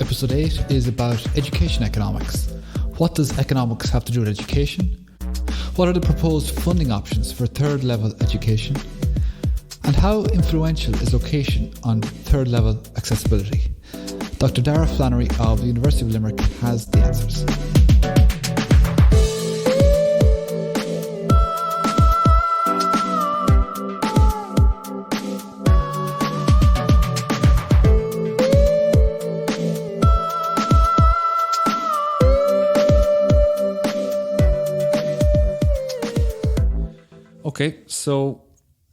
Episode 8 is about education economics. What does economics have to do with education? What are the proposed funding options for third level education? And how influential is location on third level accessibility? Dr. Darragh Flannery of the University of Limerick has the answers. Okay, so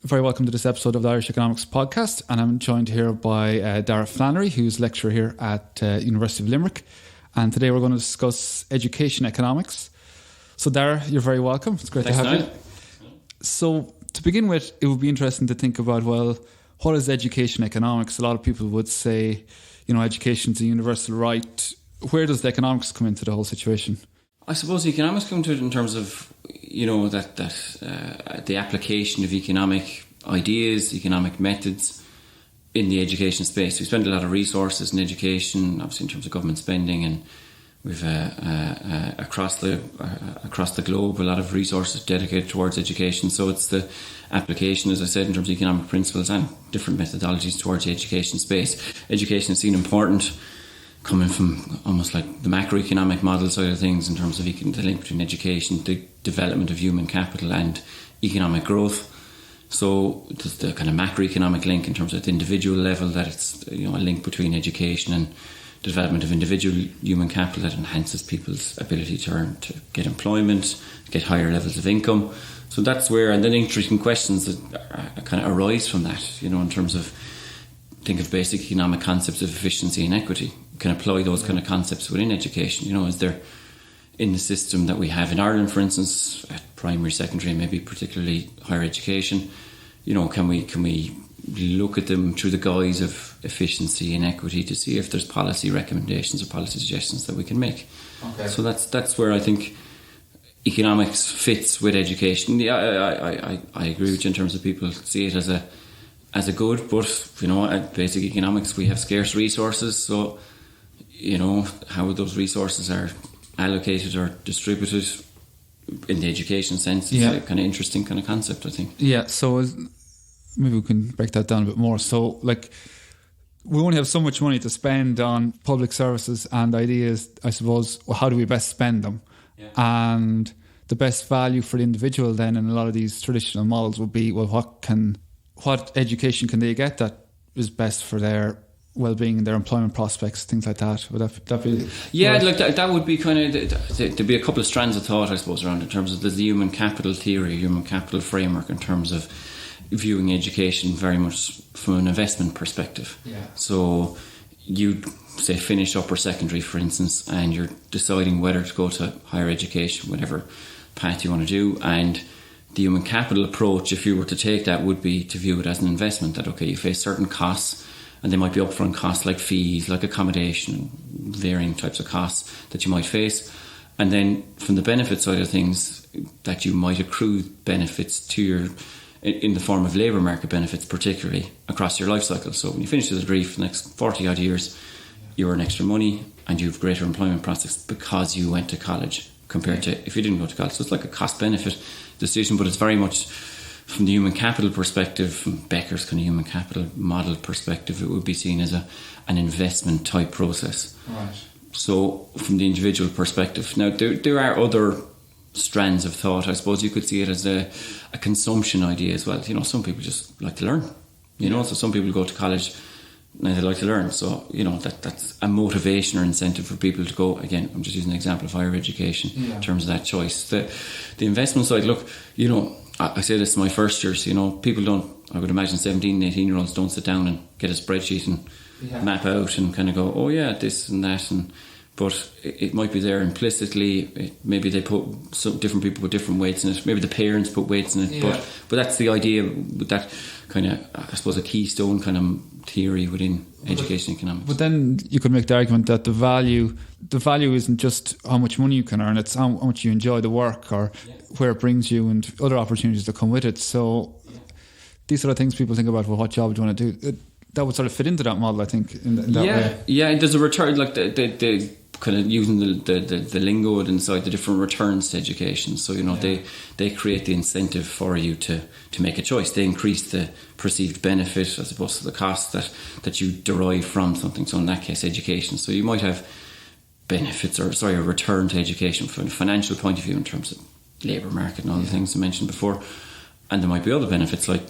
very welcome to this episode of the Irish Economics Podcast, and I'm joined here by Darragh Flannery, who's lecturer here at University of Limerick, and today we're going to discuss education economics. So Darragh, you're very welcome. It's great to have you. So to begin with, it would be interesting to think about, well, what is education economics? A lot of people would say, education is a universal right. Where does the economics come into the whole situation? I suppose economics come to it in terms of, the application of economic ideas, economic methods in the education space. We spend a lot of resources in education, obviously in terms of government spending, and we've across the globe a lot of resources dedicated towards education. So it's the application, as I said, in terms of economic principles and different methodologies towards the education space. Education is seen important, coming from almost like the macroeconomic model side of things in terms of the link between education, the development of human capital and economic growth. So there's the kind of macroeconomic link in terms of the individual level, that it's a link between education and the development of individual human capital that enhances people's ability to get employment, get higher levels of income. So that's where, and then interesting questions that kind of arise from that, in terms of, think of basic economic concepts of efficiency and equity. You can apply those kind of concepts within education. Is there, in the system that we have in Ireland, for instance, at primary, secondary, and maybe particularly higher education, can we look at them through the guise of efficiency and equity to see if there's policy recommendations or policy suggestions that we can make? Okay. So that's where I think economics fits with education. Yeah, I agree with you in terms of people see it as a good, but at basic economics we have scarce resources, so how those resources are allocated or distributed in the education sense is a kind of interesting kind of concept, I think. Yeah, so maybe we can break that down a bit more. So we only have so much money to spend on public services and ideas, I suppose. Well, how do we best spend them? Yeah. And the best value for the individual then in a lot of these traditional models would be, well, what education can they get that is best for their well-being and their employment prospects, things like that? Would that be? Yeah, right? That would be kind of, there'd be a couple of strands of thought, I suppose, around in terms of the human capital theory, human capital framework, in terms of viewing education very much from an investment perspective. Yeah. So you'd say finish upper secondary, for instance, and you're deciding whether to go to higher education, whatever path you want to do, and the human capital approach, if you were to take that, would be to view it as an investment, that, okay, you face certain costs, and they might be upfront costs like fees, like accommodation, varying types of costs that you might face. And then from the benefit side of things, that you might accrue benefits to in the form of labour market benefits, particularly across your life cycle. So when you finish the degree for the next 40 odd years, you earn extra money and you have greater employment prospects because you went to college compared to if you didn't go to college. So it's like a cost benefit decision, but it's very much from the human capital perspective, from Becker's kind of human capital model perspective, it would be seen as an investment type process. Right. So from the individual perspective, now there are other strands of thought. I suppose you could see it as a consumption idea as well. Some people just like to learn. So some people go to college and they like to learn. So that's a motivation or incentive for people to go. Again, I'm just using an example of higher education in terms of that choice. The investment side, look, I say this to my first years, people don't, I would imagine 17, 18 year olds don't sit down and get a spreadsheet and map out and kind of go, oh yeah, this and that, but it might be there implicitly. Maybe they put different people put different weights in it. Maybe the parents put weights in it, but that's the idea with that kind of, I suppose, a keystone kind of theory within education economics. But then you could make the argument that the value isn't just how much money you can earn, it's how much you enjoy the work or where it brings you and other opportunities that come with it. So these are the things people think about, well, what job do you want to do? that would sort of fit into that model, I think, in that way. Yeah, there's a return, like the kind of using the lingo inside the different returns to education. So, they create the incentive for you to make a choice. They increase the perceived benefit as opposed to the cost that you derive from something. So in that case, education. So you might have benefits a return to education from a financial point of view in terms of labour market and all the things I mentioned before. And there might be other benefits like,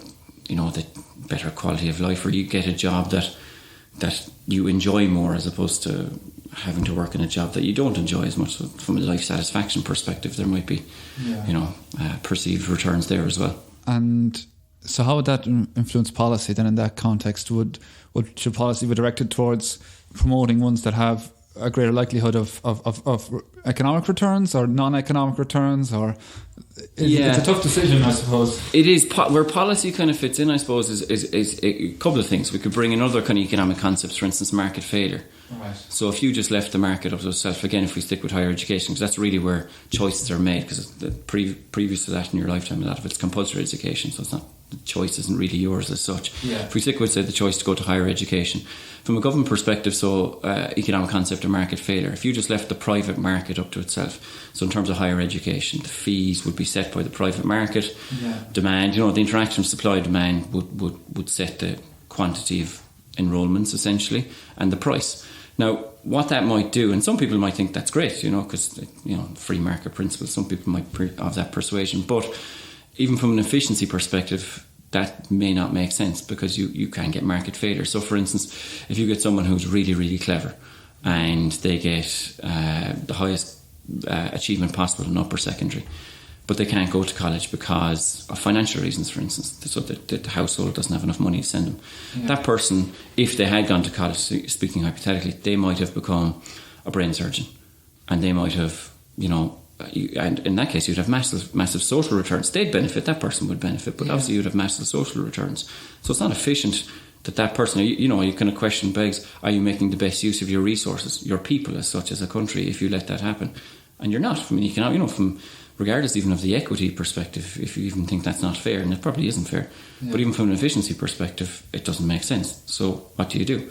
the better quality of life, or you get a job that you enjoy more as opposed to having to work in a job that you don't enjoy as much. So from a life satisfaction perspective, there might be, perceived returns there as well. And so how would that influence policy then in that context? Should policy be directed towards promoting ones that have a greater likelihood of economic returns or non-economic returns, or it's a tough decision, I suppose. It is where policy kind of fits in, I suppose, is a couple of things. We could bring in other kind of economic concepts, for instance, market failure. Right. So if you just left the market up to itself, again, if we stick with higher education, because that's really where choices are made, because previous to that in your lifetime, a lot of it's compulsory education, so it's not, the choice isn't really yours as such. Yeah. If we stick with, say, the choice to go to higher education, from a government perspective, so economic concept of market failure, if you just left the private market up to itself, so in terms of higher education, the fees would be set by the private market, demand, the interaction of supply and demand would set the quantity of enrolments essentially, and the price. Now, what that might do, and some people might think that's great, because, free market principles, some people might have that persuasion, but even from an efficiency perspective, that may not make sense because you can get market failure. So, for instance, if you get someone who's really, really clever and they get the highest achievement possible in upper secondary, but they can't go to college because of financial reasons, for instance, so that the household doesn't have enough money to send them. Yeah. That person, if they had gone to college, speaking hypothetically, they might have become a brain surgeon, and they might have, and in that case, you'd have massive social returns. They'd benefit, that person would benefit, but obviously you'd have massive social returns. So it's not efficient that person, you kind of question begs, are you making the best use of your resources, your people as such as a country, if you let that happen? And you're not, from an economic, from regardless even of the equity perspective, if you even think that's not fair, and it probably isn't fair, but even from an efficiency perspective, it doesn't make sense. So what do?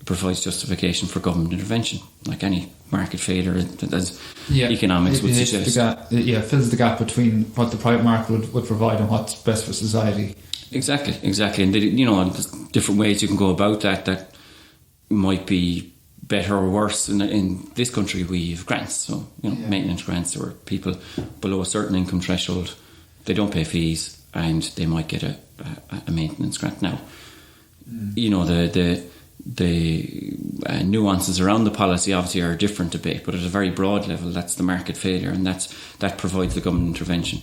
It provides justification for government intervention, like any market failure, as economics would suggest. It fills the gap between what the private market would provide and what's best for society. Exactly. And there's different ways you can go about that might be better or worse. In this country, we have grants, so maintenance grants, where people below a certain income threshold, they don't pay fees and they might get a maintenance grant. Now, the nuances around the policy obviously are a different debate, but at a very broad level, that's the market failure, and that provides the government intervention.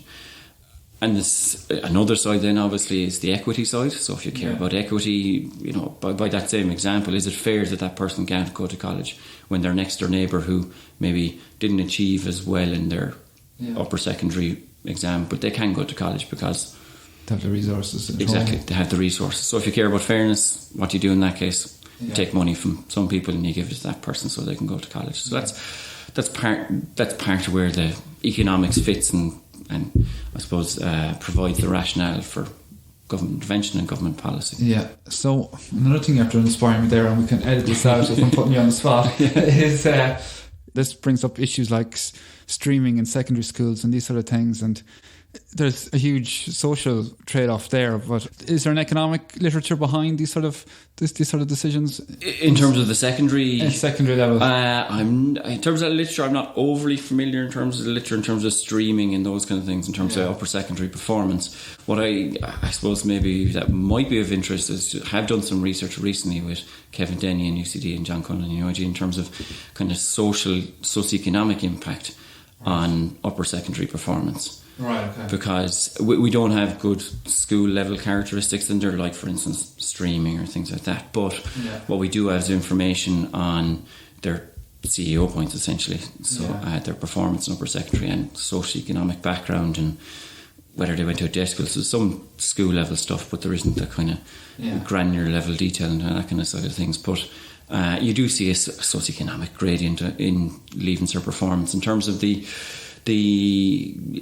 And this, another side then obviously is the equity side. So if you care about equity, by that same example, is it fair that person can't go to college when their next door neighbour who maybe didn't achieve as well in their upper secondary exam, but they can go to college because they have the resources. Exactly, they have the resources. So if you care about fairness, what do you do in that case? You take money from some people and you give it to that person so they can go to college. So that's part of where the economics fits and I suppose provides the rationale for government intervention and government policy. Yeah. So another thing after inspiring me there, and we can edit this out if I'm putting you on the spot, is this brings up issues like streaming in secondary schools and these sort of things, and there's a huge social trade-off there. But is there an economic literature behind these sort of decisions in terms of the secondary level? In terms of the literature, I'm not overly familiar in terms of the literature, in terms of streaming and those kind of things, in terms of upper secondary performance. What I suppose maybe that might be of interest is to have done some research recently with Kevin Denny in UCD and John Cullen in UIG in terms of kind of socioeconomic impact on upper secondary performance. Right, okay. Because we don't have good school level characteristics in there, like for instance streaming or things like that. But what we do have is information on their CEO points essentially, so their performance in upper secondary and socioeconomic background and whether they went to a day school. So some school level stuff, but there isn't the kind of granular level detail and that kind of side of things. But you do see a socioeconomic gradient in Leaving Cert performance in terms of the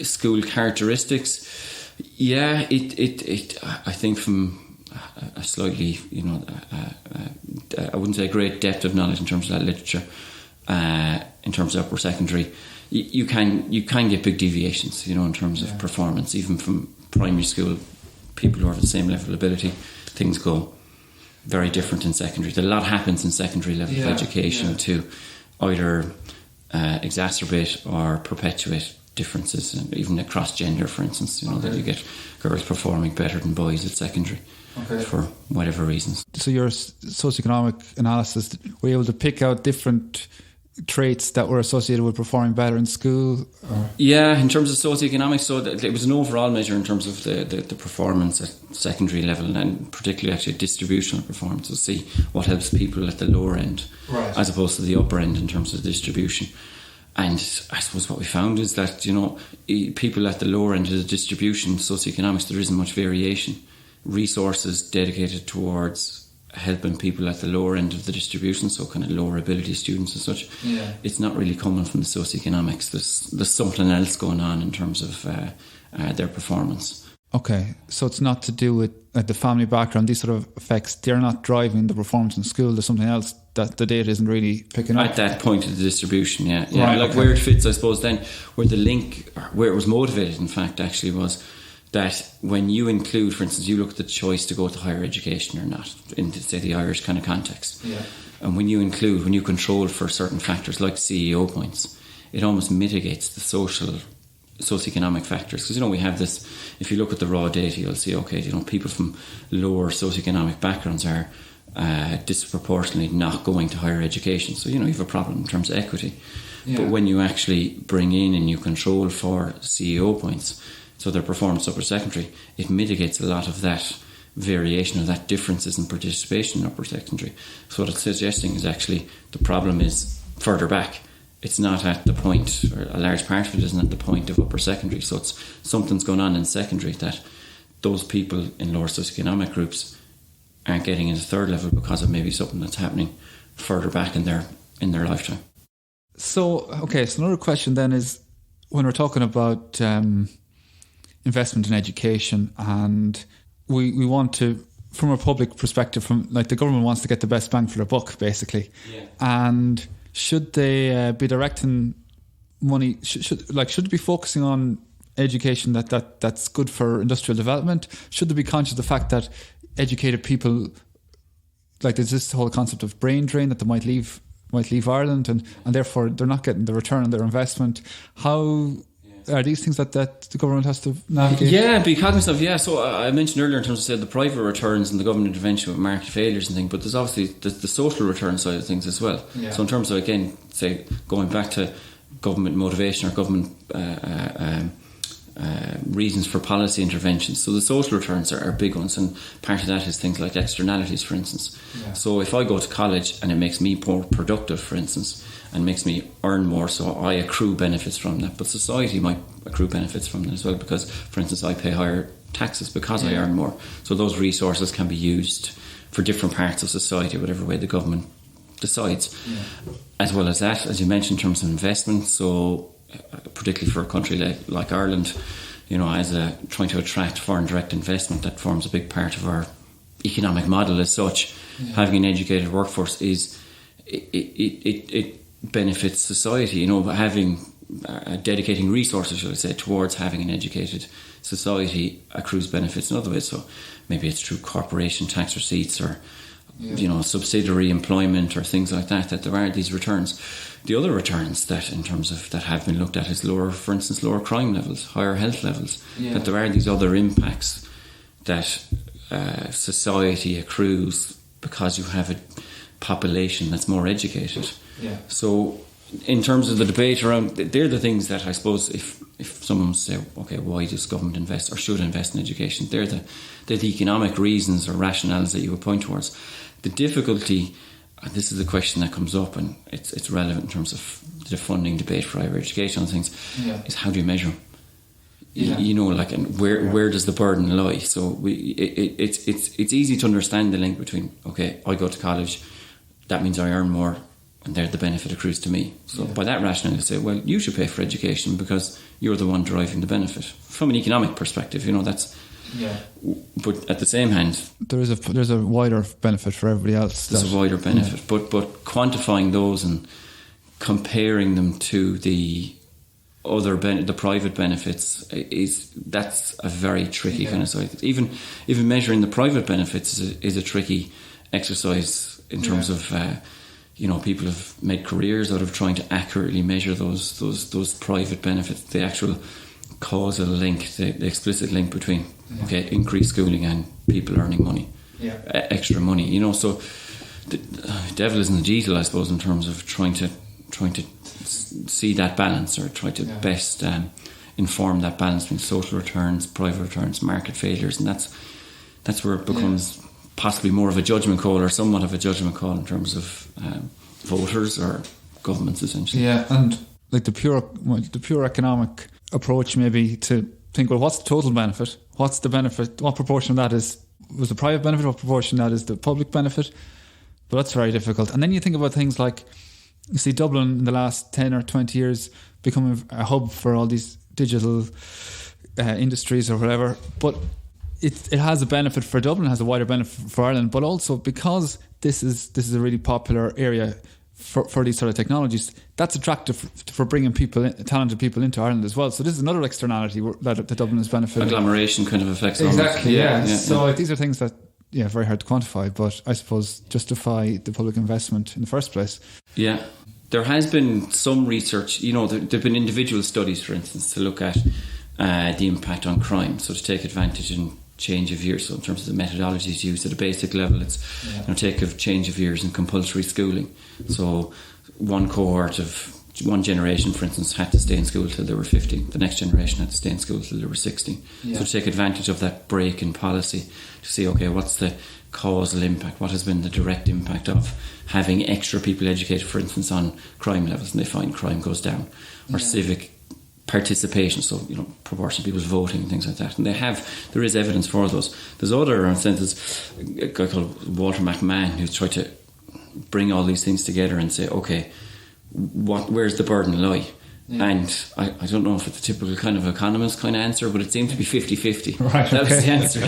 school characteristics. I think from a slightly, I wouldn't say a great depth of knowledge in terms of that literature, in terms of upper secondary, you can get big deviations, in terms of performance, even from primary school people who have the same level of ability. Things go very different in secondary. A lot happens in secondary level of education to either exacerbate or perpetuate differences, and even across gender, for instance, that you get girls performing better than boys at secondary for whatever reasons. So your socioeconomic analysis, were you able to pick out different traits that were associated with performing better in school? Yeah, in terms of socioeconomics, so it was an overall measure in terms of the performance at secondary level, and particularly actually distributional performance, to see what helps people at the lower end as opposed to the upper end in terms of distribution. And I suppose what we found is that, people at the lower end of the distribution, socioeconomics, there isn't much variation. Resources dedicated towards helping people at the lower end of the distribution, so kind of lower ability students and such, it's not really coming from the socioeconomics. There's something else going on in terms of their performance. Okay, so it's not to do with the family background, these sort of effects, they're not driving the performance in school, there's something else that the data isn't really picking up? At that point of the distribution, where it fits, I suppose, then, where the link, where it was motivated, in fact, actually was that when you include, for instance, you look at the choice to go to higher education or not, in, say, the Irish kind of context. And when you control for certain factors like CEO points, it almost mitigates the socioeconomic factors. Because, we have this, if you look at the raw data, you'll see, people from lower socioeconomic backgrounds are disproportionately not going to higher education. So, you have a problem in terms of equity. But when you actually bring in and you control for CEO points, so their performance upper secondary, it mitigates a lot of that variation or that differences in participation in upper secondary. So what it's suggesting is actually the problem is further back. It's not at the point, or a large part of it isn't at the point of upper secondary. So it's something's going on in secondary that those people in lower socioeconomic groups aren't getting into third level because of maybe something that's happening further back in their lifetime. So another question then is, when we're talking about investment in education, and we want to, from a public perspective, from like the government wants to get the best bang for their buck, basically. And should they be directing money? Should it be focusing on education that's good for industrial development? Should they be conscious of the fact that educated people, like there's this whole concept of brain drain, that they might leave Ireland and therefore they're not getting the return on their investment? How are these things that the government has to navigate? Yeah, be cognizant of. So I mentioned earlier in terms of, say, the private returns and the government intervention with market failures and things, but there's obviously the social return side of things as well. So in terms of, again, say, going back to government motivation or government reasons for policy interventions, so the social returns are big ones, and part of that is things like externalities, for instance. So if I go to college and it makes me more productive, for instance, and makes me earn more, so I accrue benefits from that, but society might accrue benefits from that as well, because, for instance, I pay higher taxes because I earn more. So those resources can be used for different parts of society, whatever way the government decides. As well as that, as you mentioned, in terms of investment, so particularly for a country like Ireland, as trying to attract foreign direct investment, that forms a big part of our economic model as such. Having an educated workforce is it benefits society, having dedicating resources, shall I say, towards having an educated society accrues benefits in other ways. So maybe it's through corporation tax receipts or subsidiary employment or things like that there are these returns. The other returns that, in terms of that, have been looked at is lower crime levels, higher health levels. That there are these other impacts that society accrues because you have a population that's more educated. So in terms of the debate around, they're the things that I suppose if someone say, okay, why does government invest or should invest in education, they're the economic reasons or rationales that you would point towards. The difficulty, and this is the question that comes up, and it's relevant in terms of the funding debate for higher education and things, is how do you measure? And where does the burden lie? So it's easy to understand the link between, okay, I go to college, that means I earn more, and there the benefit accrues to me. So by that rationale, you say, well, you should pay for education because you're the one deriving the benefit. From an economic perspective, Yeah. But at the same hand, there's a wider benefit for everybody else. There's a wider benefit, but quantifying those and comparing them to the other the private benefits that's a very tricky kind of side. Even measuring the private benefits is a tricky exercise in terms of people have made careers out of trying to accurately measure those private benefits, the actual causal link, the explicit link between increased schooling and people earning money, extra money. So the devil is in the detail, I suppose, in terms of trying to see that balance, or try to best inform that balance between social returns, private returns, market failures, and that's where it becomes possibly more of a judgment call, or somewhat of a judgment call, in terms of voters or governments, essentially. Yeah, and like the pure economic approach, maybe to think, well, what's the total benefit? What's the benefit? What proportion of that was the private benefit? What proportion of that is the public benefit? But that's very difficult. And then you think about things like, you see Dublin in the last 10 or 20 years becoming a hub for all these digital industries or whatever. But it has a benefit for Dublin, has a wider benefit for Ireland, but also because this is a really popular area for these sort of technologies, that's attractive for bringing talented people into Ireland as well. So this is another externality that Dublin is benefiting. Agglomeration kind of affects exactly. So these are things that very hard to quantify, but I suppose justify the public investment in the first place. Yeah, there has been some research. There've been individual studies, for instance, to look at the impact on crime. So to take advantage in change of years. So in terms of the methodologies used at a basic level, it's take of change of years and compulsory schooling. So one cohort of one generation, for instance, had to stay in school till they were 15. The next generation had to stay in school till they were 16. So to take advantage of that break in policy to see, what's the causal impact? What has been the direct impact of having extra people educated, for instance, on crime levels, and they find crime goes down, or civic participation, so proportion of people's voting and things like that, and there is evidence for those. There's other instances, a guy called Walter McMahon, who's tried to bring all these things together and say, where's the burden lie? And I don't know if it's a typical kind of economist kind of answer, but it seemed to be 50-50. Right, that was the answer, so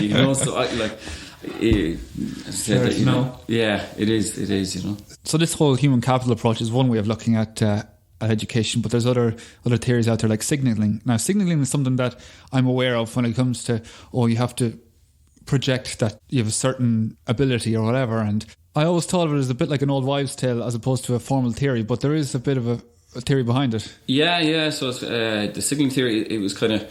it is. So this whole human capital approach is one way of looking at education, but there's other theories out there like signalling. Now, signalling is something that I'm aware of when it comes to, you have to project that you have a certain ability or whatever, and I always thought of it as a bit like an old wives' tale as opposed to a formal theory, but there is a bit of a theory behind it. So the signalling theory, it was kind of,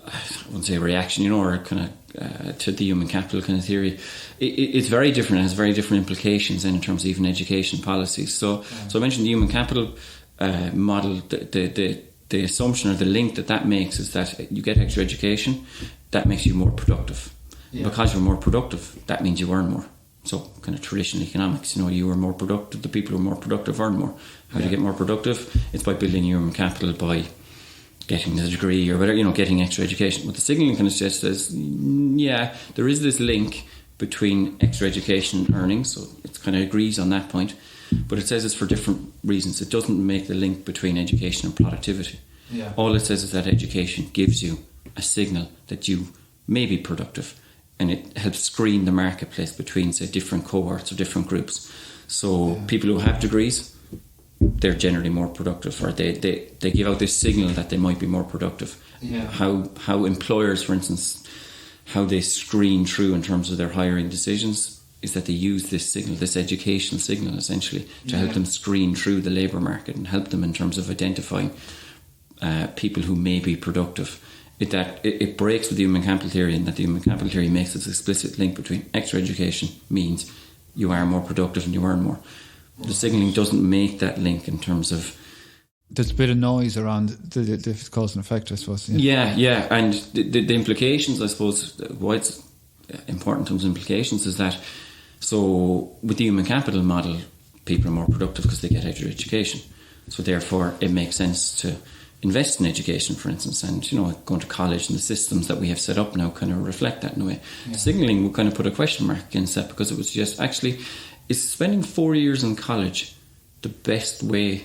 I wouldn't say a reaction, or kind of to the human capital kind of theory. It's very different. It has very different implications in terms of even education policies. So I mentioned the human capital model. The assumption or the link that makes is that you get extra education, that makes you more productive. Because you're more productive, that means you earn more. So kind of traditional economics, you are more productive, the people who are more productive earn more. How do you get more productive? It's by building human capital, by getting the degree or whatever, getting extra education. What the signalling kind of suggests is, there is this link between extra education and earnings, so it kind of agrees on that point, but it says it's for different reasons. It doesn't make the link between education and productivity. All it says is that education gives you a signal that you may be productive, and it helps screen the marketplace between, say, different cohorts or different groups. So people who have degrees, they're generally more productive, or they give out this signal that they might be more productive. How employers, for instance, how they screen through in terms of their hiring decisions is that they use this signal, this educational signal, essentially, to help them screen through the labour market and help them in terms of identifying people who may be productive. It breaks with the human capital theory, in that the human capital theory makes this explicit link between extra education means you are more productive and you earn more. The signalling doesn't make that link in terms of... There's a bit of noise around the cause and effect, I suppose. And the implications, I suppose, why it's important in terms of implications is that, so with the human capital model, people are more productive because they get extra education. So therefore it makes sense to invest in education, for instance, and going to college, and the systems that we have set up now kind of reflect that in a way. The signalling would kind of put a question mark against that, because it would suggest, actually, is spending 4 years in college the best way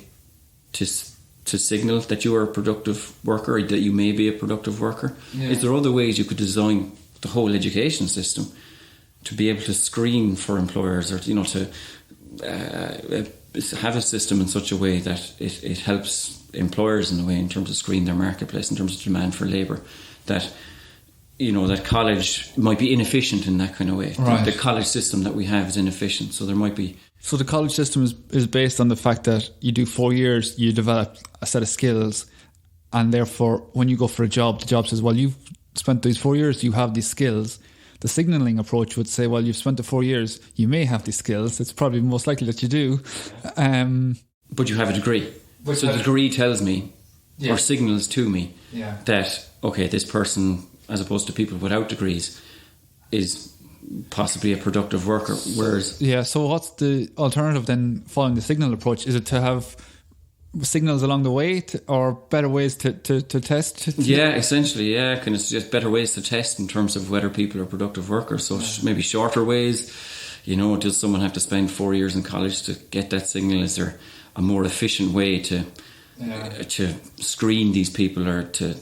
to signal that you are a productive worker, or that you may be a productive worker? Is there other ways you could design the whole education system to be able to screen for employers, or to have a system in such a way that it helps employers in a way in terms of screen their marketplace, in terms of demand for labour, that that college might be inefficient in that kind of way. Right. The college system that we have is inefficient, so there might be. So the college system is based on the fact that you do 4 years, you develop a set of skills, and therefore when you go for a job, the job says, well, you've spent these 4 years, you have these skills. The signalling approach would say, well, you've spent the 4 years, you may have these skills. It's probably most likely that you do. But you have a degree. So the degree tells me, or signals to me, that, okay, this person, as opposed to people without degrees, is possibly a productive worker. Whereas... Yeah, so what's the alternative then following the signal approach? Is it to have signals along the way or better ways to test? Yeah, essentially, yeah. Kind of just better ways to test in terms of whether people are productive workers. So maybe shorter ways. Does someone have to spend 4 years in college to get that signal? Is there a more efficient way to screen these people, or to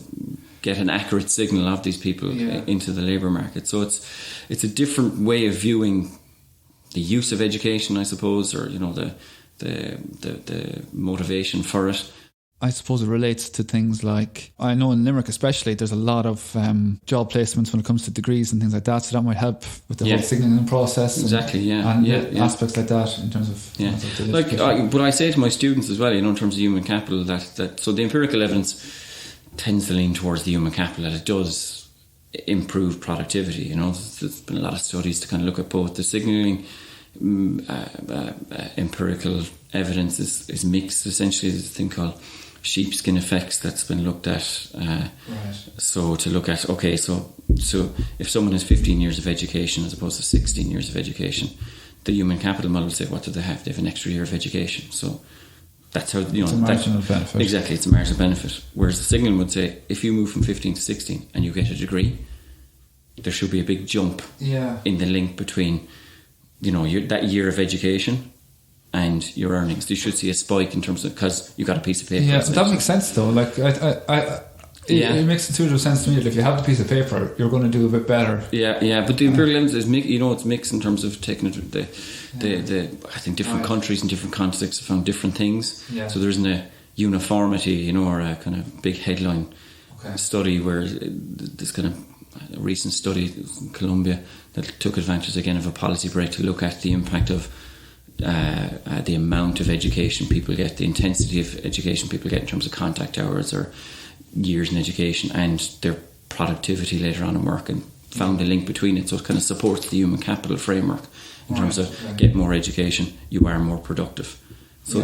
get an accurate signal of these people into the labour market? So it's a different way of viewing the use of education, I suppose, or the motivation for it. I suppose it relates to things like, I know in Limerick especially, there's a lot of job placements when it comes to degrees and things like that, so that might help with the whole signalling process. Exactly, and aspects like that in terms of... But I say to my students as well, in terms of human capital, that so the empirical evidence tends to lean towards the human capital, that it does improve productivity. There's been a lot of studies to kind of look at both. The signalling empirical evidence is mixed. Essentially, there's a thing called sheepskin effects that's been looked at. Right. So to look at, so if someone has 15 years of education as opposed to 16 years of education, the human capital model will say, what do they have? They have an extra year of education. So that's how, it's a marginal benefit. Exactly, it's a marginal benefit. Whereas the signal would say, if you move from 15 to 16 and you get a degree, there should be a big jump in the link between that year of education and your earnings. You should see a spike in terms of, because you got a piece of paper. Yeah, that makes sense though. Like it makes intuitive sense to me that if you have the piece of paper, you're going to do a bit better. Yeah. But the empirical evidence is it's mixed in terms of taking the I think different countries and different contexts have found different things. Yeah. So there isn't a uniformity, or a kind of big headline study where this kind of a recent study in Colombia that took advantage again of a policy break to look at the impact of the amount of education people get, the intensity of education people get in terms of contact hours or years in education, and their productivity later on in work, and found a link between it. So it kind of supports the human capital framework in terms of get more education, you are more productive. So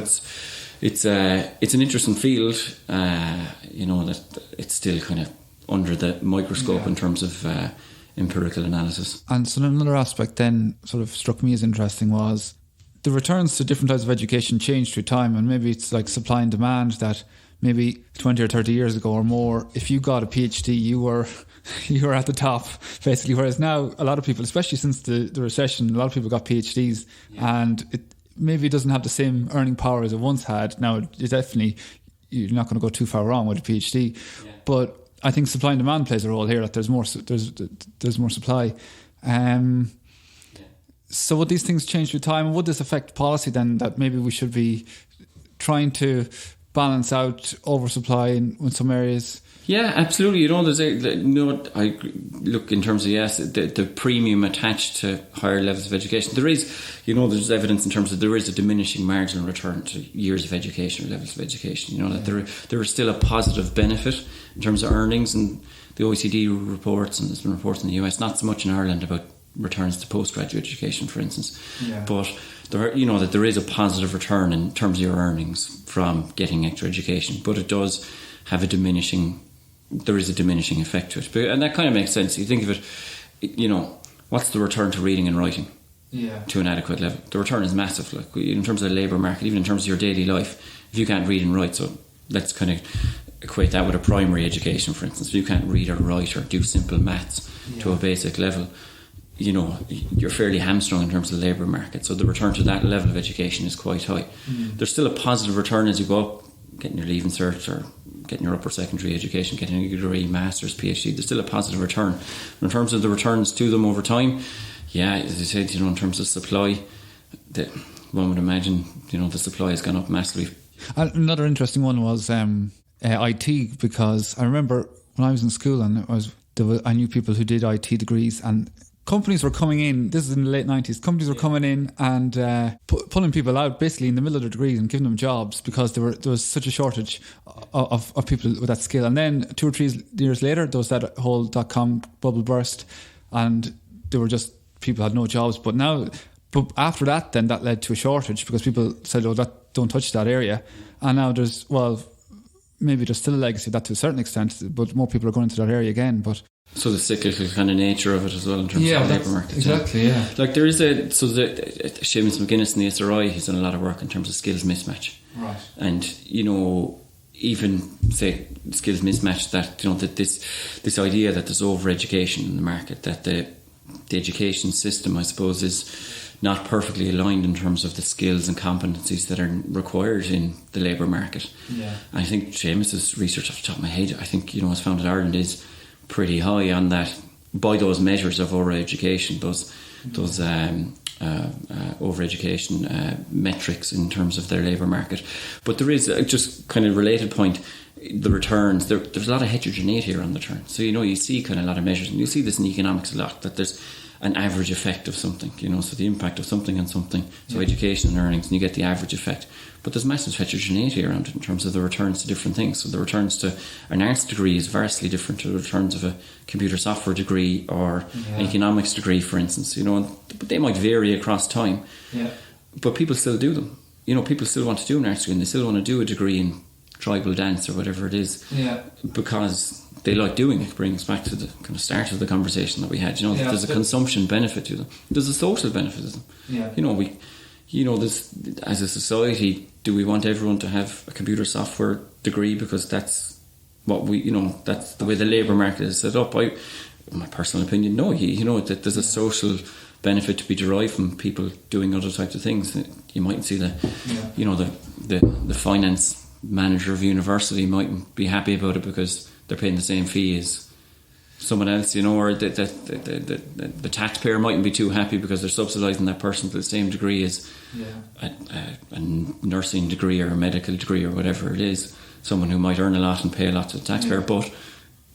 it's an interesting field, that it's still kind of under the microscope in terms of empirical analysis. And so another aspect then sort of struck me as interesting was the returns to different types of education change through time, and maybe it's like supply and demand, that maybe 20 or 30 years ago or more, if you got a PhD, you were at the top basically, whereas now a lot of people, especially since the recession, a lot of people got PhDs and it maybe doesn't have the same earning power as it once had. Now you're not going to go too far wrong with a PhD, but I think supply and demand plays a role here, that there's more supply. So would these things change through time, and would this affect policy then, that maybe we should be trying to balance out oversupply in some areas? Yeah, absolutely. I look in terms of the premium attached to higher levels of education. There is, there's evidence in terms of there is a diminishing marginal return to years of education or levels of education. That there is still a positive benefit in terms of earnings, and the OECD reports, and there's been reports in the US, not so much in Ireland, about returns to postgraduate education, for instance. Yeah. But that there is a positive return in terms of your earnings from getting extra education, but it does have a diminishing effect to it. And that kind of makes sense. You think of it, what's the return to reading and writing to an adequate level? The return is massive. Like in terms of the labour market, even in terms of your daily life, if you can't read and write, so let's kind of equate that with a primary education, for instance. If you can't read or write or do simple maths to a basic level, you're fairly hamstrung in terms of the labour market. So the return to that level of education is quite high. There's still a positive return as you go up, getting your leaving cert or getting your upper secondary education, getting a degree, master's, PhD, there's still a positive return. But in terms of the returns to them over time, yeah, as I said, in terms of supply, one would imagine, the supply has gone up massively. Another interesting one was IT, because I remember when I was in school and I knew people who did IT degrees, and companies were coming in, this is in the late 90s, companies were coming in and pulling people out basically in the middle of their degrees and giving them jobs because there was such a shortage of people with that skill. And then 2 or 3 years later, there was that whole .com bubble burst, and there were just, people had no jobs. But after that, then that led to a shortage because people said, don't touch that area. And now maybe there's still a legacy of that to a certain extent, but more people are going into that area again. But so the cyclical kind of nature of it as well in terms of the labour market. Exactly, yeah. Like there is Seamus McGuinness in the SRI, he's done a lot of work in terms of skills mismatch. Right. And, even say skills mismatch, that this idea that there's over-education in the market, that the education system, I suppose, is not perfectly aligned in terms of the skills and competencies that are required in the labour market. Yeah. I think Seamus's research, off the top of my head, I think, has found that Ireland is pretty high on that by those measures of over-education, those over-education metrics in terms of their labour market. But there is just kind of related point, the returns. There's a lot of heterogeneity around the returns. So, you see kind of a lot of measures, and you see this in economics a lot, that there's an average effect of something, so the impact of something on something, so education and earnings, and you get the average effect. But there's massive heterogeneity around it in terms of the returns to different things. So the returns to an arts degree is vastly different to the returns of a computer software degree or an economics degree, for instance, but they might vary across time. Yeah. But people still do them. People still want to do an arts degree, and they still want to do a degree in tribal dance or whatever it is, because they like doing it. Brings back to the kind of start of the conversation that we had. There's a consumption benefit to them. There's a social benefit to them. Yeah. There's, as a society, do we want everyone to have a computer software degree because that's what that's the way the labour market is set up? My personal opinion, no. That there's a social benefit to be derived from people doing other types of things. You might see the finance manager of university mightn't be happy about it because they're paying the same fee as someone else, or the taxpayer mightn't be too happy because they're subsidising that person to the same degree as a nursing degree or a medical degree or whatever it is, someone who might earn a lot and pay a lot to the taxpayer, but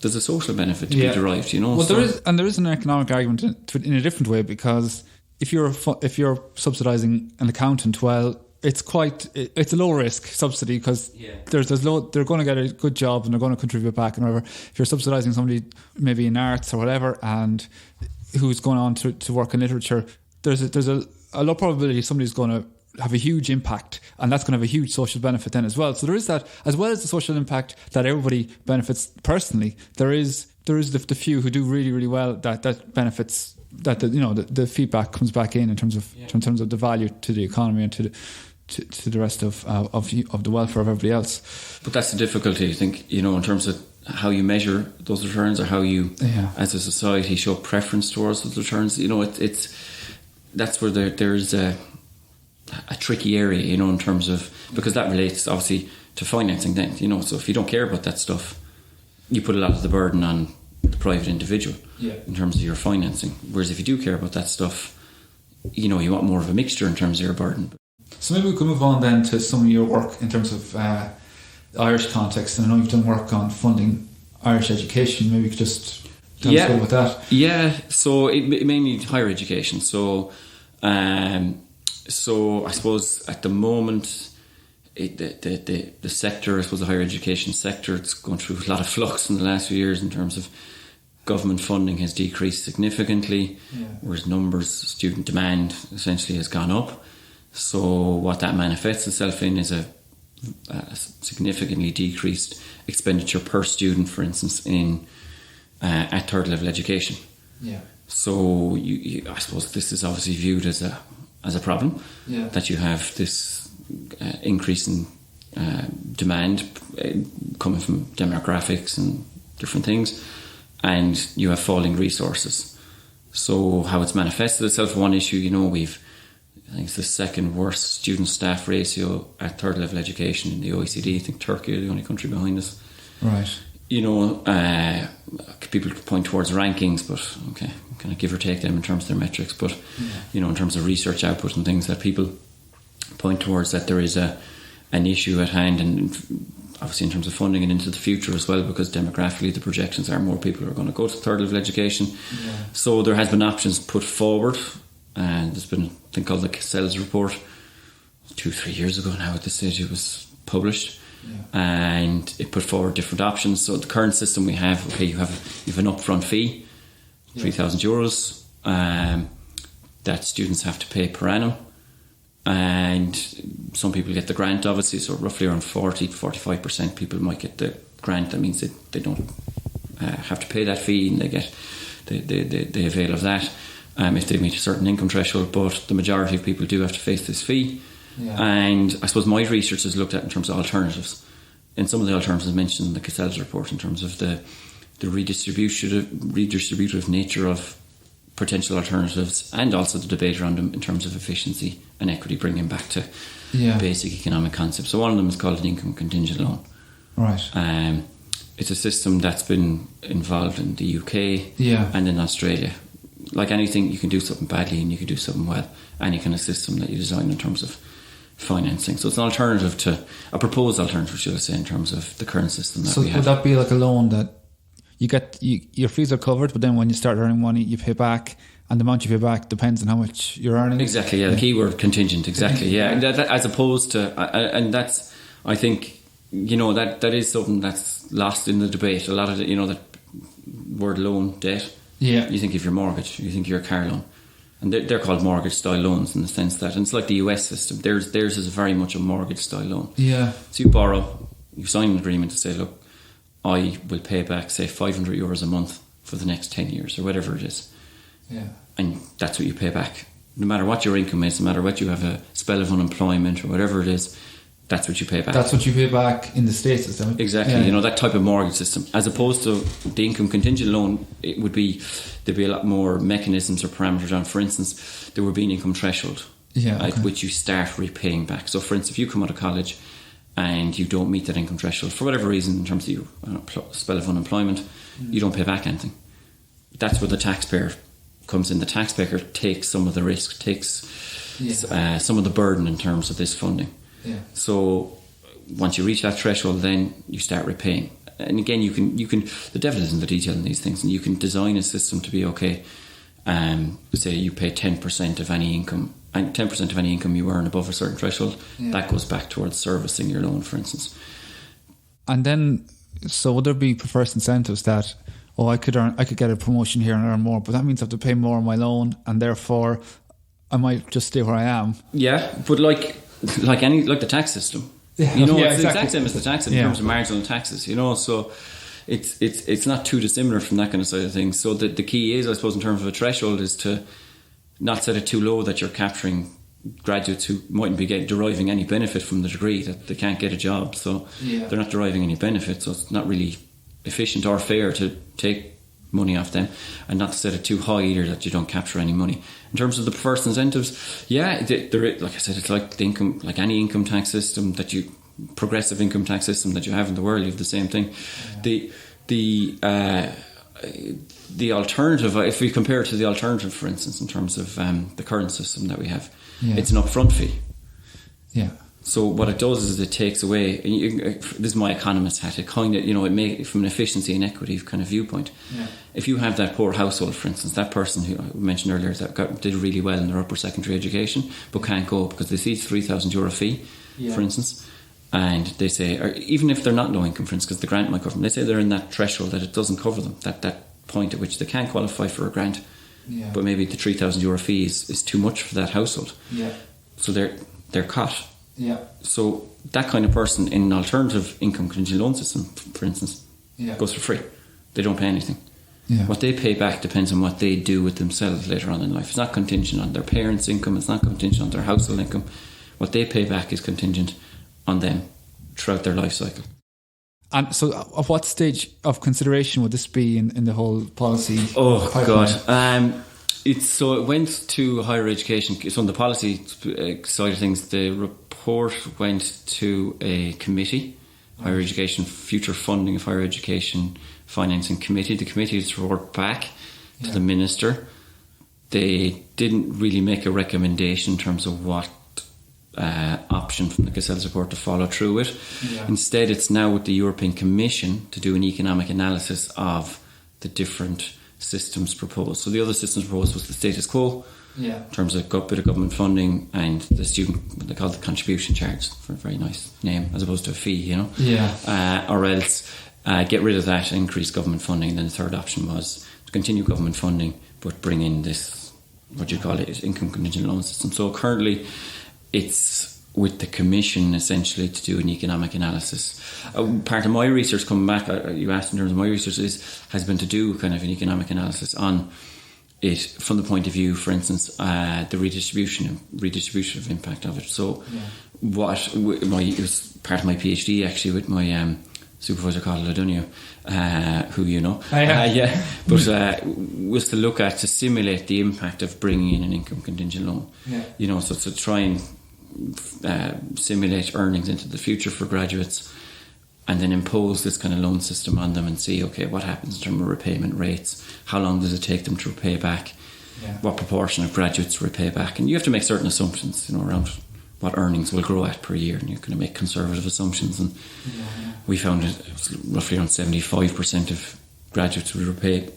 there's a social benefit to be derived, Well, there is an economic argument in a different way, because if you're subsidising an accountant, well, it's a low risk subsidy because they're going to get a good job and they're going to contribute back and whatever. If you're subsidising somebody maybe in arts or whatever and who's going on to work in literature, there's a low probability somebody's going to have a huge impact, and that's going to have a huge social benefit then as well. So there is that, as well as the social impact that everybody benefits personally. There is the few who do really, really well that benefits, that the feedback comes back in terms of the value to the economy and to the rest of the welfare of everybody else. But that's the difficulty, I think, in terms of how you measure those returns, or how you, as a society, show preference towards those returns. That's where there's a tricky area, in terms of, because that relates obviously to financing then, so if you don't care about that stuff, you put a lot of the burden on the private individual in terms of your financing. Whereas if you do care about that stuff, you want more of a mixture in terms of your burden. So maybe we could move on then to some of your work in terms of the Irish context. And I know you've done work on funding Irish education. Maybe you could just tell us a bit about that. Yeah, so it mainly higher education. So I suppose at the moment, the sector, I suppose the higher education sector, it's gone through a lot of flux in the last few years in terms of government funding has decreased significantly, whereas student demand essentially has gone up. So what that manifests itself in is a significantly decreased expenditure per student, for instance, at third level education. Yeah. So I suppose this is obviously viewed as a problem, that you have this increase in demand coming from demographics and different things, and you have falling resources. So how it's manifested itself, one issue, I think it's the second worst student staff ratio at third level education in the OECD. I think Turkey are the only country behind us. Right. People point towards rankings, but okay, kind of give or take them in terms of their metrics. But in terms of research output and things that people point towards, that there is an issue at hand, and obviously in terms of funding and into the future as well, because demographically the projections are more people are going to go to third level education. So there has been options put forward, and there's been a thing called the CELS report 2-3 years ago now. At this stage it was published. And it put forward different options. So the current system we have, you have an upfront fee, €3,000, that students have to pay per annum, and some people get the grant, obviously. So roughly around 40-45% people might get the grant. That means that they don't have to pay that fee, and they avail of that if they meet a certain income threshold. But the majority of people do have to face this fee. And I suppose my research has looked at in terms of alternatives, and some of the alternatives mentioned in the CELS report in terms of the redistributive nature of potential alternatives, and also the debate around them in terms of efficiency and equity, bringing back to basic economic concepts. So one of them is called an income contingent loan. Right. It's a system that's been involved in the UK and in Australia. Like anything, you can do something badly and you can do something well. Any kind of system that you design in terms of financing. So it's an alternative to a proposed alternative, should I say, in terms of the current system that we have. So would that be like a loan that you get, your fees are covered, but then when you start earning money, you pay back, and the amount you pay back depends on how much you're earning? Exactly, the keyword contingent, exactly, And that, as opposed to, and that's, I think, that is something that's lost in the debate. A lot of it, that word loan, debt. You think of your mortgage, you think of your car loan. And they're called mortgage style loans in the sense that, and it's like the US system, theirs is very much a mortgage style loan. So you borrow, you sign an agreement to say, look, I will pay back, say, €500 a month for the next 10 years or whatever it is. And that's what you pay back. No matter what your income is, no matter what you have a spell of unemployment or whatever it is, that's what you pay back. That's what you pay back in the States, is that? Exactly, that type of mortgage system. As opposed to the income contingent loan, there'd be a lot more mechanisms or parameters on. For instance, there would be an income threshold at which you start repaying back. So for instance, if you come out of college and you don't meet that income threshold for whatever reason, in terms of your spell of unemployment, you don't pay back anything. That's where the taxpayer comes in. The taxpayer takes some of the risk, takes some of the burden in terms of this funding. So once you reach that threshold, then you start repaying. And again, you can. The devil is in the detail in these things, and you can design a system to be okay. Say you pay 10% of any income, and 10% of any income you earn above a certain threshold, that goes back towards servicing your loan, for instance. And then, so would there be perverse incentives that, I could get a promotion here and earn more, but that means I have to pay more on my loan, and therefore I might just stay where I am. Yeah, but like the tax system, it's the exact same as the tax in terms of marginal taxes. So it's not too dissimilar from that kind of side of things. So the key is, I suppose, in terms of a threshold, is to not set it too low that you're capturing graduates who mightn't be deriving any benefit from the degree, that they can't get a job, so they're not deriving any benefit. So it's not really efficient or fair to take money off them, and not to set it too high either that you don't capture any money. In terms of the perverse incentives, like I said, it's like the income, like any income tax system progressive income tax system that you have in the world. You have the same thing. The alternative, if we compare it to the alternative, for instance, in terms of the current system that we have, it's an upfront fee. So what it does is it takes away, this is my economist hat, it kind of, it makes, from an efficiency and equity kind of viewpoint, if you have that poor household, for instance, that person who I mentioned earlier that did really well in their upper secondary education but can't go because they see it's €3,000 fee, for instance, and they say, or even if they're not low income, for instance, because the grant might cover them, they say they're in that threshold that it doesn't cover them, that point at which they can't qualify for a grant, but maybe the €3,000 fee is too much for that household, so they're caught. So that kind of person in an alternative income contingent loan system, for instance, goes for free. They don't pay anything. What they pay back depends on what they do with themselves later on in life. It's not contingent on their parents' income. It's not contingent on their household income. What they pay back is contingent on them throughout their life cycle. And so at what stage of consideration would this be in the whole policy? Oh, God. It went to higher education. So on the policy side of things, the report went to a committee Higher Education Future Funding of Higher Education Financing Committee. The committee is to report back to the Minister. They didn't really make a recommendation in terms of what option from the Cassell's report to follow through with. Yeah. Instead, it's now with the European Commission to do an economic analysis of the different systems proposed. So the other systems proposed was the status quo, in terms of a bit of government funding, and the student, what they call the contribution charge, for a very nice name, as opposed to a fee, or else get rid of that, increase government funding. And then the third option was to continue government funding, but bring in this, what you call it, income contingent loan system. So currently it's with the Commission essentially to do an economic analysis. Part of my research, coming back, you asked in terms of my research, has been to do kind of an economic analysis on it from the point of view, for instance, the redistribution of impact of it. So it was part of my PhD actually with my supervisor Carl Ladunio, who you know, was to look at, to simulate the impact of bringing in an income contingent loan. So to try and simulate earnings into the future for graduates, and then impose this kind of loan system on them and see, okay, what happens in terms of repayment rates, how long does it take them to repay back, what proportion of graduates repay back, and you have to make certain assumptions, around what earnings will grow at per year, and you're going to make conservative assumptions, and we found it was roughly around 75% of graduates would repay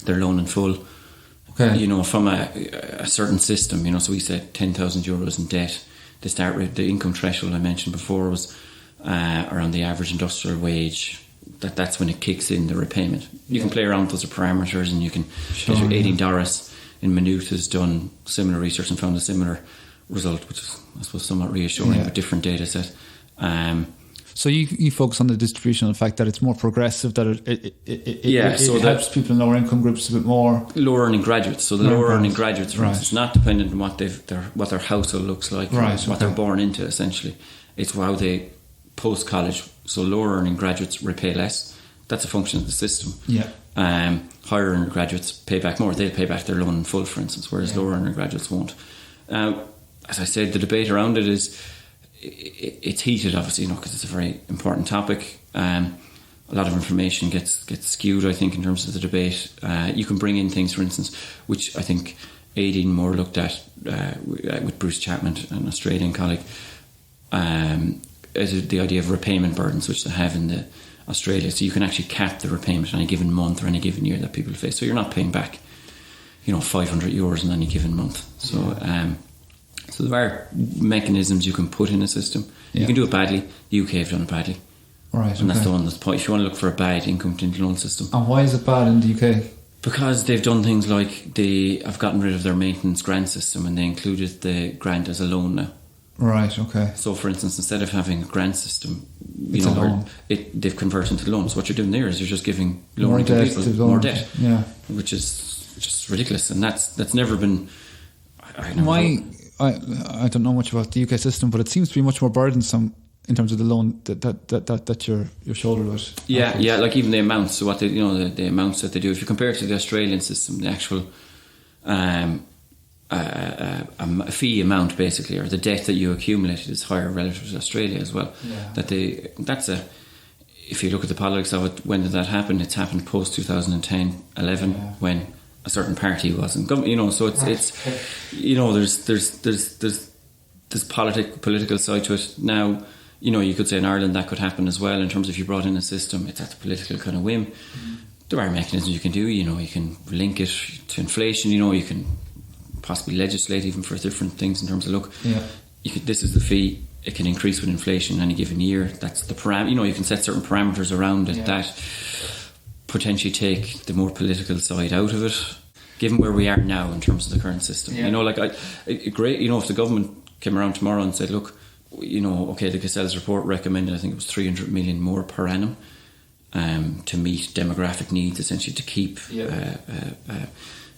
their loan in full. From a certain system, so we said €10,000 in debt. The start rate, the income threshold I mentioned before, was around the average industrial wage. That's when it kicks in, the repayment. You can play around with those parameters, and you can. Aidan Darragh in Maynooth has done similar research and found a similar result, which is, I suppose, somewhat reassuring, with a different data set. So you focus on the distribution, and the fact that it's more progressive, that it helps people in lower income groups a bit more. Lower earning graduates. So the lower earning graduates, for instance, not dependent on what their household looks like, what they're born into. Essentially, it's how they post college. So lower earning graduates repay less. That's a function of the system. Higher earning graduates pay back more. They'll pay back their loan in full, for instance, whereas lower earning graduates won't. As I said, the debate around it is. It's heated, obviously, because it's a very important topic. A lot of information gets skewed, I think, in terms of the debate. You can bring in things, for instance, which I think Aidan more looked at with Bruce Chapman, an Australian colleague, as the idea of repayment burdens, which they have in Australia. So you can actually cap the repayment on a given month or any given year that people face. So you're not paying back, €500 in any given month. So there are mechanisms you can put in a system. You can do it badly. The UK have done it badly. And that's the one that's point. If you want to look for a bad income contingent loan system. And why is it bad in the UK? Because they've done things like they have gotten rid of their maintenance grant system, and they included the grant as a loan now. So for instance, instead of having a grant system, they've converted into loans. What you're doing there is you're just giving lower income people more debt, which is just ridiculous. And that's never been. I don't know much about the UK system, but it seems to be much more burdensome in terms of the loan that you're shouldered with. Like even the amounts. So what they, the amounts that they do. If you compare it to the Australian system, the actual a fee amount basically, or the debt that you accumulated, is higher relative to Australia as well. If you look at the politics of it, when did that happen? It's happened post 2010-11 when a certain party wasn't, so it's there's political side to it. Now, you could say in Ireland that could happen as well, in terms of if you brought in a system, it's at the political kind of whim. There are mechanisms you can do, you can link it to inflation, you can possibly legislate even for different things in terms of, this is the fee, it can increase with inflation any given year. That's the you can set certain parameters around it that potentially take the more political side out of it, given where we are now in terms of the current system. Great, if the government came around tomorrow and said, look, the Cassell's report recommended, I think it was 300 million more per annum to meet demographic needs, essentially to keep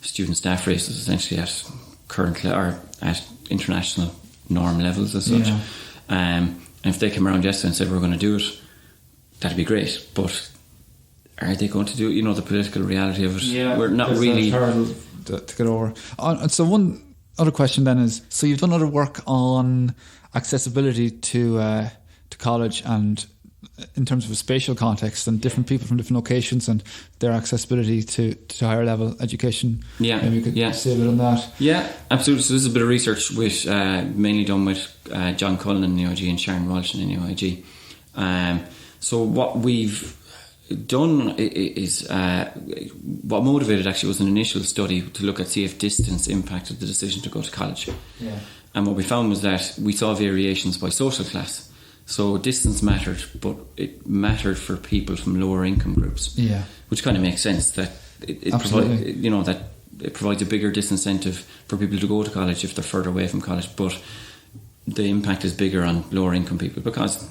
student staff ratios essentially at current or at international norm levels as such. And if they came around yesterday and said we're going to do it, that'd be great. But are they going to do the political reality of it? We're not really to get over. So one other question then is, so you've done other work on accessibility to college and in terms of a spatial context and different people from different locations and their accessibility to higher level education. Yeah, maybe you could say a bit on that. Yeah, absolutely. So this is a bit of research with mainly done with John Cullen in the UIG and Sharon Walsh in the UIG. So what we've done is what motivated actually was an initial study to look at see if distance impacted the decision to go to college. Yeah. And what we found was that we saw variations by social class. So distance mattered, but it mattered for people from lower income groups. Yeah. Which kind of makes sense that it provides a bigger disincentive for people to go to college if they're further away from college. But the impact is bigger on lower income people because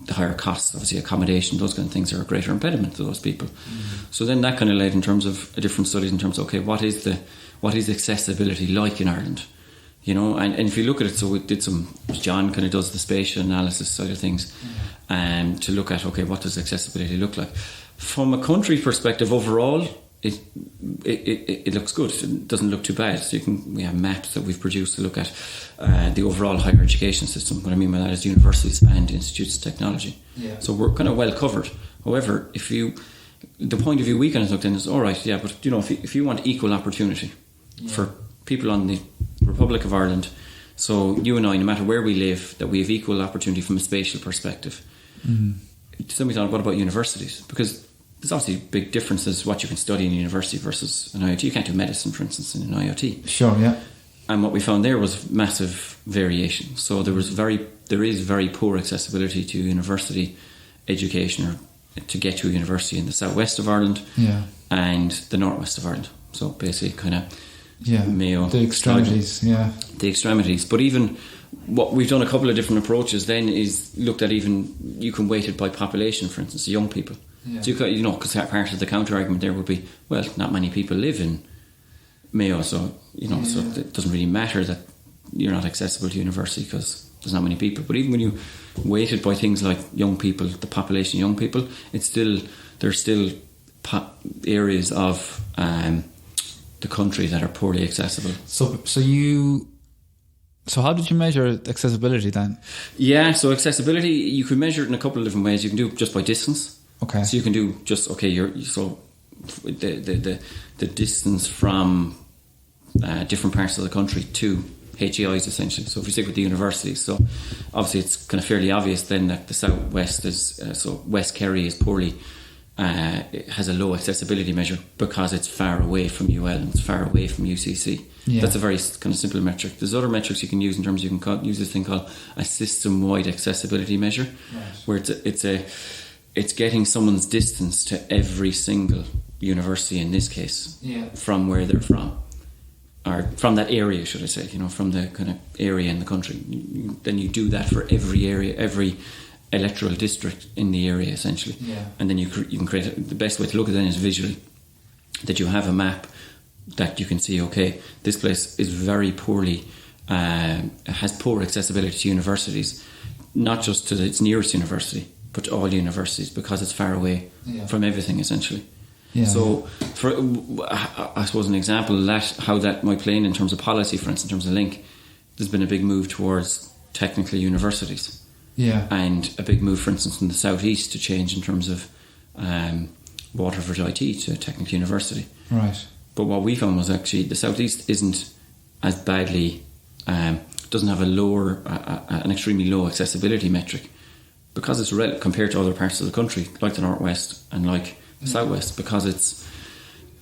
the higher costs, obviously accommodation, those kind of things are a greater impediment to those people. Mm-hmm. So then that kind of led in terms of a different studies in terms of, okay, what is accessibility like in Ireland? You know, and if you look at it, so we did John kind of does the spatial analysis side of things, to look at, okay, what does accessibility look like? From a country perspective, overall, it looks good. It doesn't look too bad. So we have maps that we've produced to look at the overall higher education system. What I mean by that is universities and institutes of technology. Yeah. So we're kind of well covered. However, the point of view we kind of looked in is, all right, yeah, but you know, if you want equal opportunity for people on the Republic of Ireland, so you and I, no matter where we live, that we have equal opportunity from a spatial perspective. Mm-hmm. Then we thought, what about universities? Because there's obviously big differences what you can study in a university versus an IoT. You can't do medicine, for instance, in an IoT. Sure, yeah. And what we found there was massive variation. So there is very poor accessibility to university education or to get to a university in the southwest of Ireland and the northwest of Ireland. So basically kind of Mayo. The extremities, The extremities. But even what we've done a couple of different approaches then is looked at even, you can weight it by population, for instance, young people. Yeah. So because part of the counter argument there would be, well, not many people live in Mayo, so so it doesn't really matter that you're not accessible to university because there's not many people. But even when you weight it by things like young people, the population of young people, there's still areas of the country that are poorly accessible. So how did you measure accessibility then? Yeah, so accessibility, you can measure it in a couple of different ways. You can do it just by distance. Okay. So you can do just, the distance from different parts of the country to HEIs essentially. So if we stick with the universities, so obviously it's kind of fairly obvious then that the southwest is, so West Kerry is poorly, it has a low accessibility measure because it's far away from UL and it's far away from UCC. Yeah. That's a very kind of simple metric. There's other metrics you can use in terms of, you can use this thing called a system-wide accessibility measure, where it's getting someone's distance to every single university in this case from where they're from, or from that area, should I say, from the kind of area in the country. Then you do that for every area, every electoral district in the area essentially, and then you can create the best way to look at it then is visually, that you have a map that you can see, okay, this place is very poorly, has poor accessibility to universities, not just to its nearest university, but to all universities, because it's far away from everything essentially. So for I suppose an example of that, how that might play in terms of policy, for instance, in terms of link, there's been a big move towards technical universities. And a big move, for instance, in the southeast to change in terms of Waterford IT to a technical university. Right. But what we found was actually the southeast isn't as badly, doesn't have an extremely low accessibility metric, because it's compared to other parts of the country, like the northwest and like the southwest, because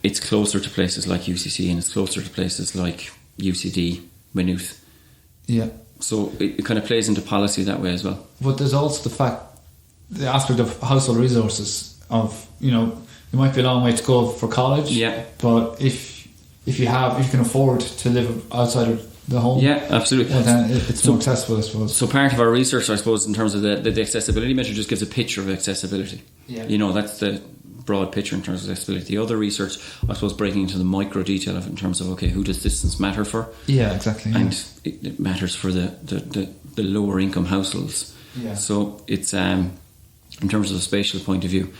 it's closer to places like UCC and it's closer to places like UCD, Maynooth. Yeah. So it kind of plays into policy that way as well. But there's also the aspect of household resources of, it might be a long way to go for college. Yeah. But if you can afford to live outside of the home. Yeah, absolutely. Well, then it's more accessible, I suppose. So part of our research, I suppose, in terms of the accessibility measure, just gives a picture of accessibility. Yeah. That's the broad picture in terms of accessibility. The other research, I suppose, breaking into the micro detail of it in terms of, okay, who does distance matter for? Yeah, exactly. And it matters for the lower income households. Yeah. So it's in terms of the spatial point of view,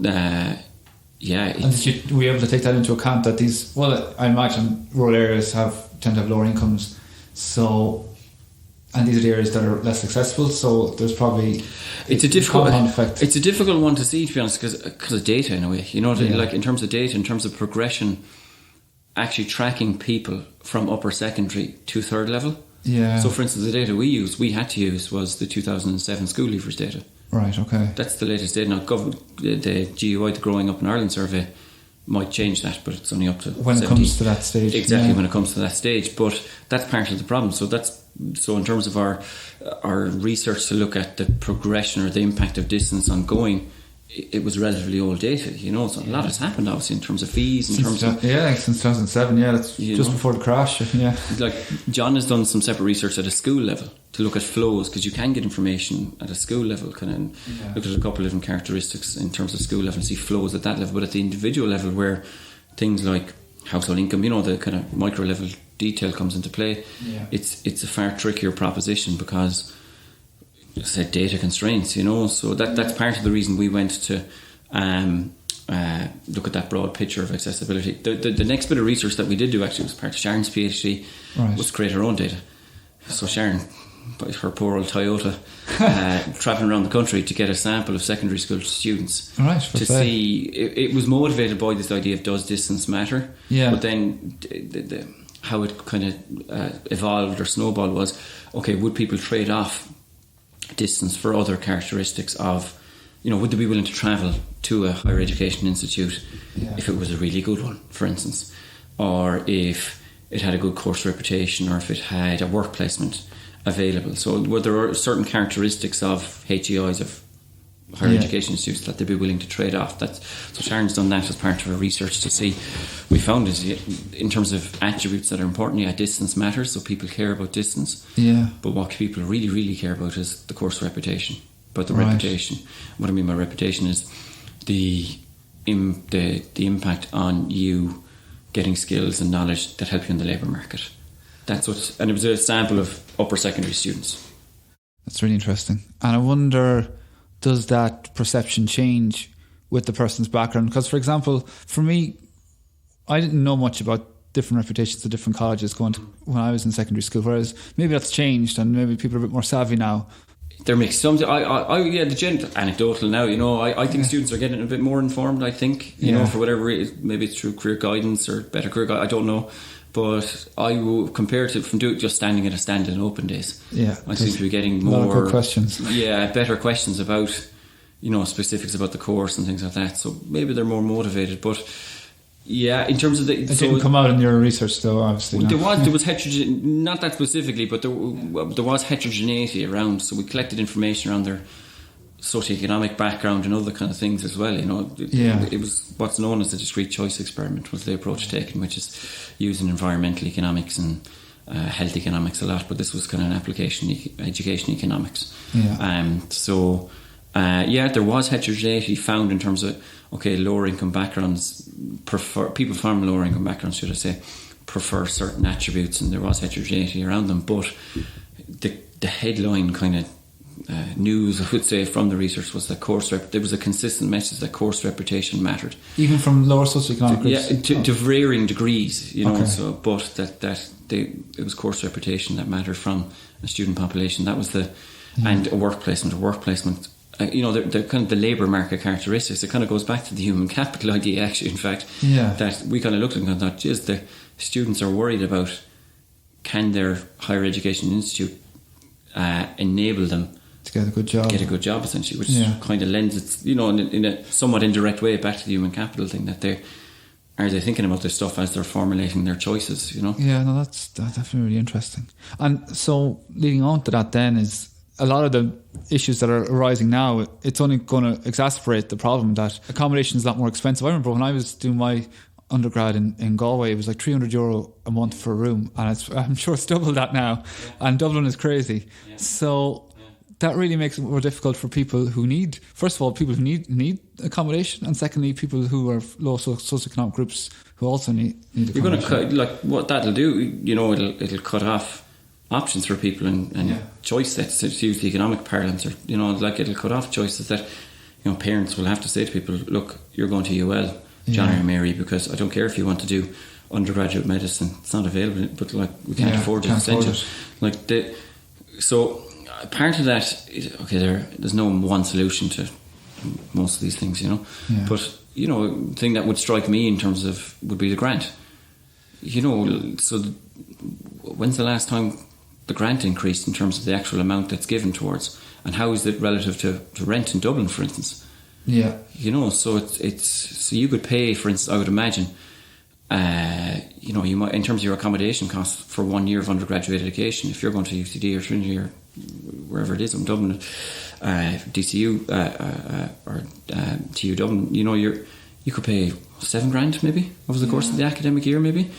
and were you able to take that into account that I imagine rural areas tend to have lower incomes, so and these are the areas that are less accessible. So there's probably it's a difficult compound effect. It's a difficult one to see, to be honest, because of data in a way. Like in terms of data, in terms of progression, actually tracking people from upper secondary to third level. Yeah. So, for instance, the data we had to use was the 2007 school leavers data. Right. Okay. That's the latest data. Now, the GUI, the Growing Up in Ireland survey, might change that, but it's only up to when 70. It comes to that stage. Exactly, when it comes to that stage. But that's part of the problem. So in terms of our research to look at the progression or the impact of distance on going, it was relatively old data, so a lot has happened obviously in terms of fees, since 2007, that's just before the crash. Like John has done some separate research at a school level to look at flows, because you can get information at a school level, look at a couple of different characteristics in terms of school level and see flows at that level. But at the individual level, where things like household income, the kind of micro level detail comes into play, it's a far trickier proposition because, as I said, data constraints, so that's part of the reason we went to look at that broad picture of accessibility. The next bit of research that we did do, actually, was part of Sharon's PhD, was to create her own data. So Sharon, by her poor old Toyota, travelling around the country to get a sample of secondary school students to see. It was motivated by this idea of, does distance matter? But then how it kind of evolved or snowballed was, okay, would people trade off distance for other characteristics of, would they be willing to travel to a higher education institute if it was a really good one, for instance, or if it had a good course reputation, or if it had a work placement available. So were there certain characteristics of HEIs, of higher education institutes, that they'd be willing to trade off? So Sharon's done that as part of her research to see. We found is, in terms of attributes that are important, distance matters, so people care about distance. But what people really, really care about is the course reputation. But the reputation, what I mean by reputation is the impact on you getting skills and knowledge that help you in the labour market. And it was a sample of upper secondary students. That's really interesting. And I wonder, does that perception change with the person's background? Because, for example, for me, I didn't know much about different reputations of different colleges when I was in secondary school, whereas maybe that's changed and maybe people are a bit more savvy now. They're mixed. Anecdotal now, I think students are getting a bit more informed, I think, for whatever reason. Maybe it's through career guidance or better career guidance, I don't know. But I will compare it from just standing at a stand in open days. I seem to be getting more, a lot of good questions. Better questions about, specifics about the course and things like that. So maybe they're more motivated. But in terms of it didn't come out in your research, though. Obviously, there was heterogeneity, not that specifically, but there was heterogeneity around. So we collected information around their socioeconomic background and other kind of things as well. It was what's known as the discrete choice experiment, was the approach taken, which is using environmental economics and health economics a lot, but this was kind of an application education economics. There was heterogeneity found in terms of lower income backgrounds people from lower income backgrounds, should I say, prefer certain attributes, and there was heterogeneity around them. But the headline kind of news, I would say, from the research was that there was a consistent message that course reputation mattered, even from lower socioeconomic groups. To varying degrees, So, but it was course reputation that mattered from a student population. That was and a work placement. The kind of the labour market characteristics. It kind of goes back to the human capital idea, actually. In fact, that we kind of looked at and thought, the students are worried about, can their higher education institute enable them to get a good job, essentially, which kind of lends it, in a somewhat indirect way back to the human capital thing, that are they thinking about this stuff as they're formulating their choices, that's definitely really interesting. And so leading on to that then is a lot of the issues that are arising now, it's only going to exacerbate the problem that accommodation is a lot more expensive. I remember when I was doing my undergrad in Galway, it was like €300 a month for a room, and I'm sure it's double that now. And Dublin is crazy. So that really makes it more difficult for people who need, first of all, people who need accommodation, and secondly, people who are low socioeconomic groups who also need accommodation. You're going to cut, what that'll do, it'll cut off options for people and choice sets, to use the economic parlance, or it'll cut off choices that parents will have to say to people, look, you're going to UL, John or Mary, because I don't care if you want to do undergraduate medicine, it's not available, but we can't afford it. So part of that is, okay, there's no one solution to most of these things, you know. Yeah. But, you know, the thing that would strike me in terms of would be the grant. You know, so when's the last time the grant increased in terms of the actual amount that's given towards, and how is it relative to rent in Dublin, for instance? Yeah. You know, so it's so you could pay, for instance, I would imagine, you know, you might, in terms of your accommodation costs for 1 year of undergraduate education, if you're going to UCD or Trinity or wherever it is in Dublin, DCU or TU Dublin, you know, you could pay $7,000 maybe over the course of the academic year, maybe.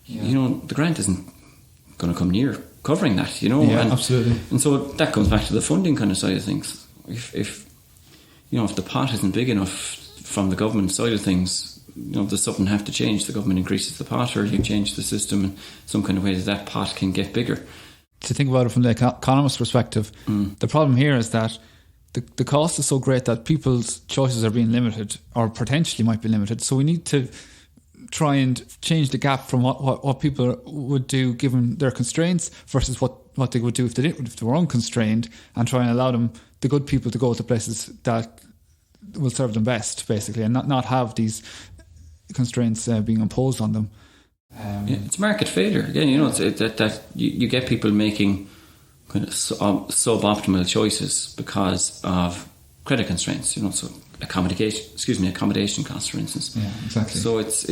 Yeah. You know, the grant isn't going to come near covering that, you know. Yeah, absolutely. And so that comes back to the funding kind of side of things. If you know, if the pot isn't big enough from the government side of things, you know, there's something have to change. The government increases the pot, or you change the system in some kind of way that pot can get bigger. To think about it from the economist perspective, the problem here is that the cost is so great that people's choices are being limited, or potentially might be limited. So we need to try and change the gap from what people would do given their constraints versus what they would do if they were unconstrained, and try and allow the good people to go to places that will serve them best, basically, and not have these constraints being imposed on them. It's market failure again. You know, that you get people making kind of suboptimal choices because of credit constraints. You know, so accommodation costs, for instance. Yeah, exactly. So it's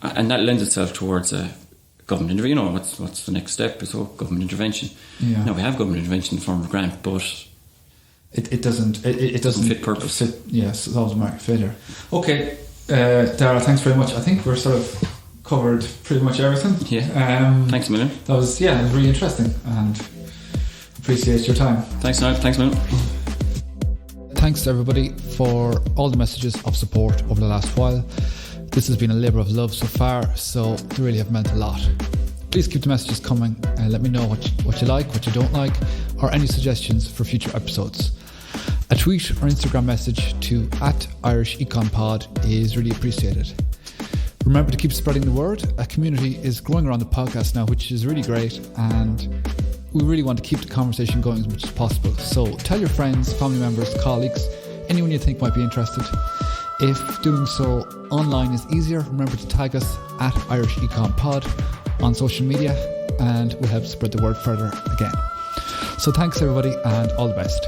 and that lends itself towards a government. You know, what's the next step? So government intervention. Yeah. Now we have government intervention in the form of grant, but it doesn't fit purpose. Yes, it's always market failure. Okay, Darragh, thanks very much. I think we're sort of covered pretty much everything. Yeah. Thanks a million. It was really interesting, and appreciate your time. Thanks, Niall. Thanks a million. Thanks to everybody for all the messages of support over the last while. This has been a labour of love so far, so they really have meant a lot. Please keep the messages coming and let me know what you like, what you don't like, or any suggestions for future episodes. A tweet or Instagram message to @IrishEconPod is really appreciated. Remember to keep spreading the word. A community is growing around the podcast now, which is really great, and we really want to keep the conversation going as much as possible. So tell your friends, family members, colleagues, anyone you think might be interested. If doing so online is easier, remember to tag us @IrishEconPod on social media, and we'll help spread the word further again. So thanks everybody, and all the best.